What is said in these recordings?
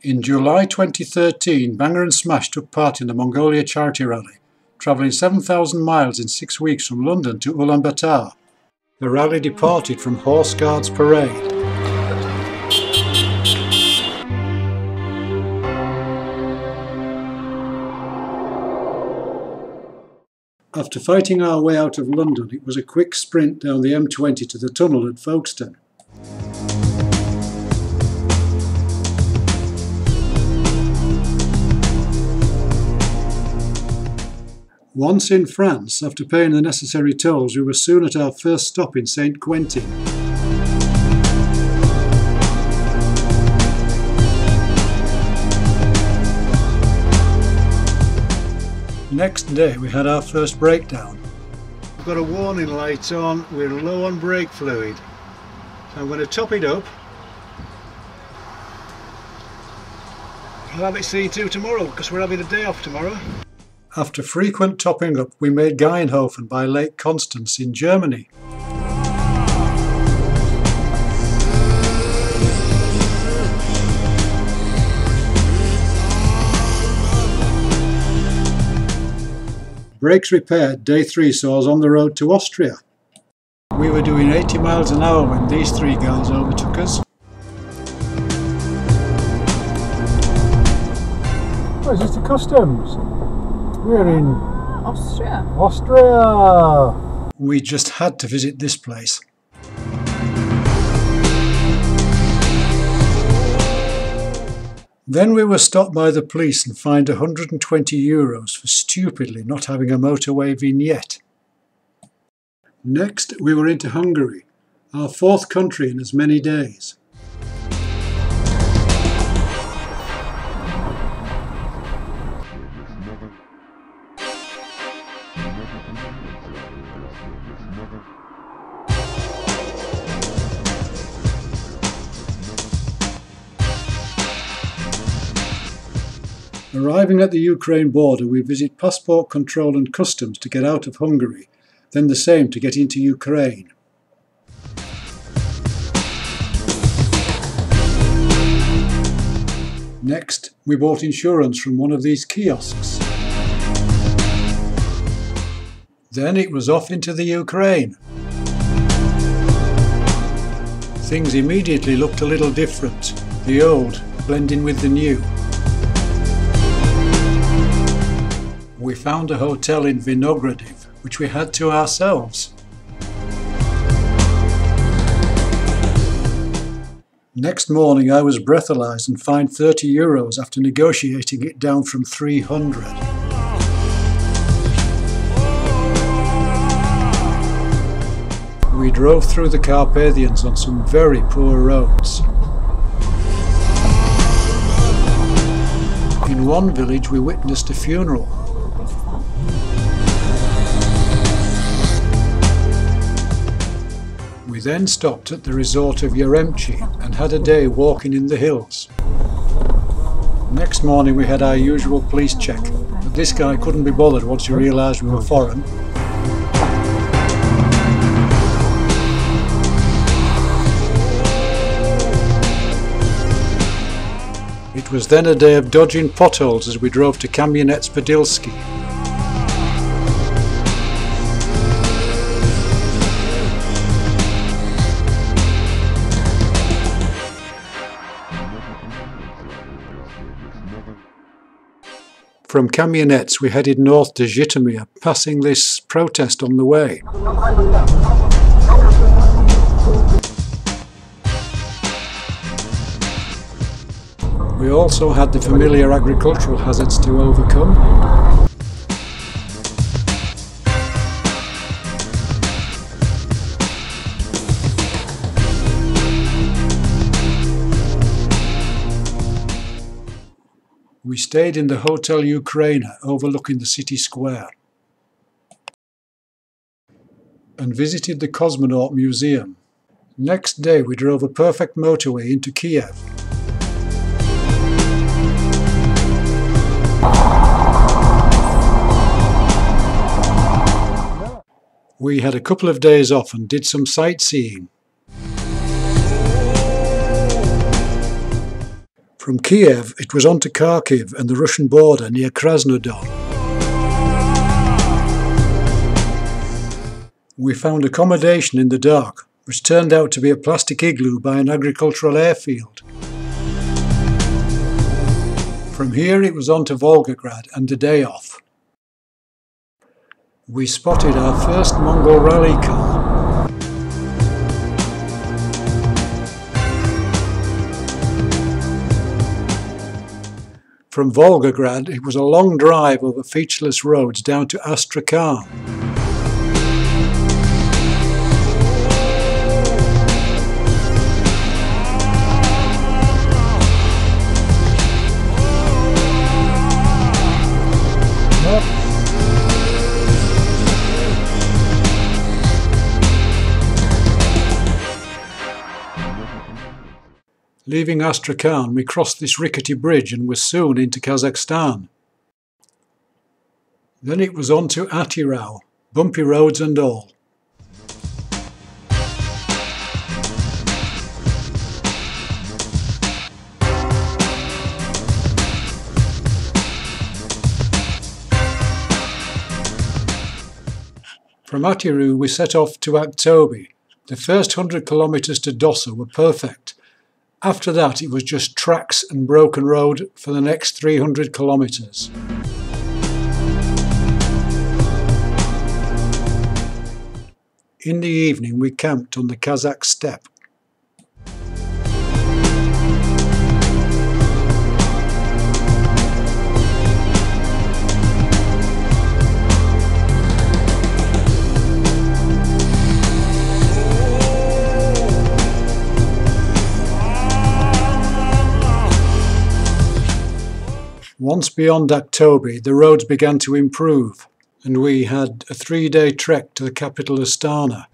In July 2013, Banger and Smash took part in the Mongolia Charity Rally, travelling 7,000 miles in 6 weeks from London to Ulaanbaatar. The rally departed from Horse Guards Parade. After fighting our way out of London, it was a quick sprint down the M20 to the tunnel at Folkestone. Once in France, after paying the necessary tolls, we were soon at our first stop in St. Quentin. Next day we had our first breakdown. We've got a warning light on, we're low on brake fluid. So I'm going to top it up. I'll have it seen to tomorrow because we're having a day off tomorrow. After frequent topping up, we made Geinhofen by Lake Constance in Germany. Brakes repaired, day 3 saw us on the road to Austria. We were doing 80 miles an hour when these 3 guys overtook us. Oh, is this the customs? We're in Austria! We just had to visit this place. Then we were stopped by the police and fined €120 for stupidly not having a motorway vignette. Next we were into Hungary, our 4th country in as many days. Arriving at the Ukraine border, we visit passport control and customs to get out of Hungary, then the same to get into Ukraine. Next, we bought insurance from one of these kiosks. Then it was off into the Ukraine. Things immediately looked a little different, the old blending with the new. We found a hotel in Vinogradiv, which we had to ourselves. Next morning I was breathalyzed and fined €30 after negotiating it down from 300. We drove through the Carpathians on some very poor roads. In one village we witnessed a funeral. We then stopped at the resort of Yaremchi and had a day walking in the hills. Next morning we had our usual police check, but this guy couldn't be bothered once he realised we were foreign. It was then a day of dodging potholes as we drove to Kamianets-Podilsky. From Kamianets we headed north to Zhytomyr, passing this protest on the way. We also had the familiar agricultural hazards to overcome. We stayed in the Hotel Ukraina overlooking the city square and visited the Cosmonaut Museum. Next day we drove a perfect motorway into Kiev. We had a couple of days off and did some sightseeing. From Kiev it was on to Kharkiv and the Russian border near Krasnodar. We found accommodation in the dark, which turned out to be a plastic igloo by an agricultural airfield. From here it was on to Volgograd and a day off. We spotted our first Mongol rally car. From Volgograd it was a long drive over featureless roads down to Astrakhan. Leaving Astrakhan, we crossed this rickety bridge and were soon into Kazakhstan. Then it was on to Atirau, bumpy roads and all. From Atirau we set off to Aktobe. The first 100 kilometers to Dossa were perfect. After that it was just tracks and broken road for the next 300 kilometers. In the evening we camped on the Kazakh steppe. Once beyond Aktobe, the roads began to improve, and we had a 3-day trek to the capital Astana.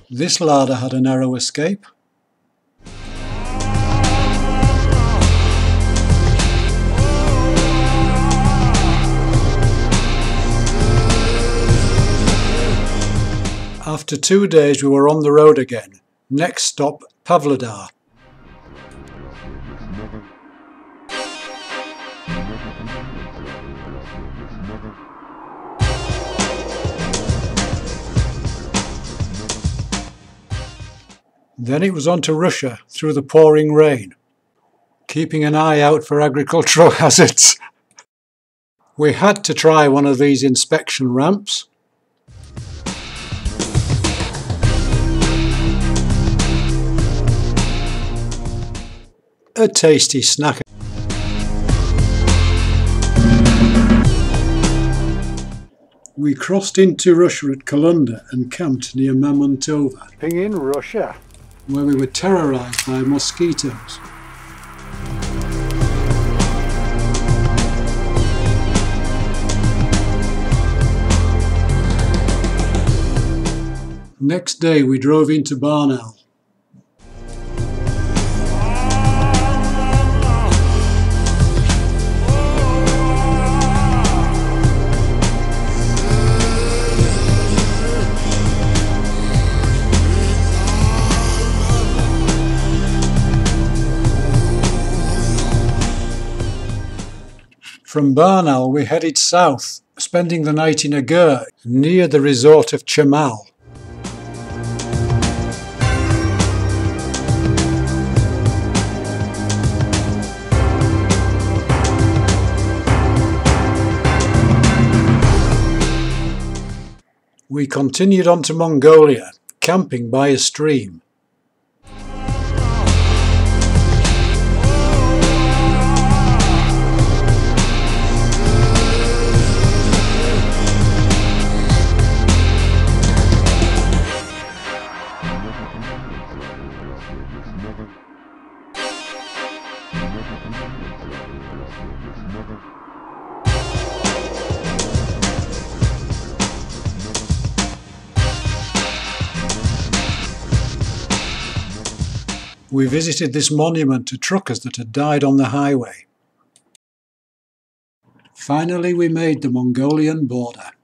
This larder had a narrow escape. After 2 days we were on the road again. Next stop, Pavlodar. Then it was on to Russia through the pouring rain, keeping an eye out for agricultural hazards. We had to try one of these inspection ramps. A tasty snack. We crossed into Russia at Kalunda and camped near Mamontova. In Russia, where we were terrorized by mosquitoes. Next day we drove into Barnaul. From Barnaul we headed south, spending the night in Agur, near the resort of Chamal. We continued on to Mongolia, camping by a stream. We visited this monument to truckers that had died on the highway. Finally, we made the Mongolian border.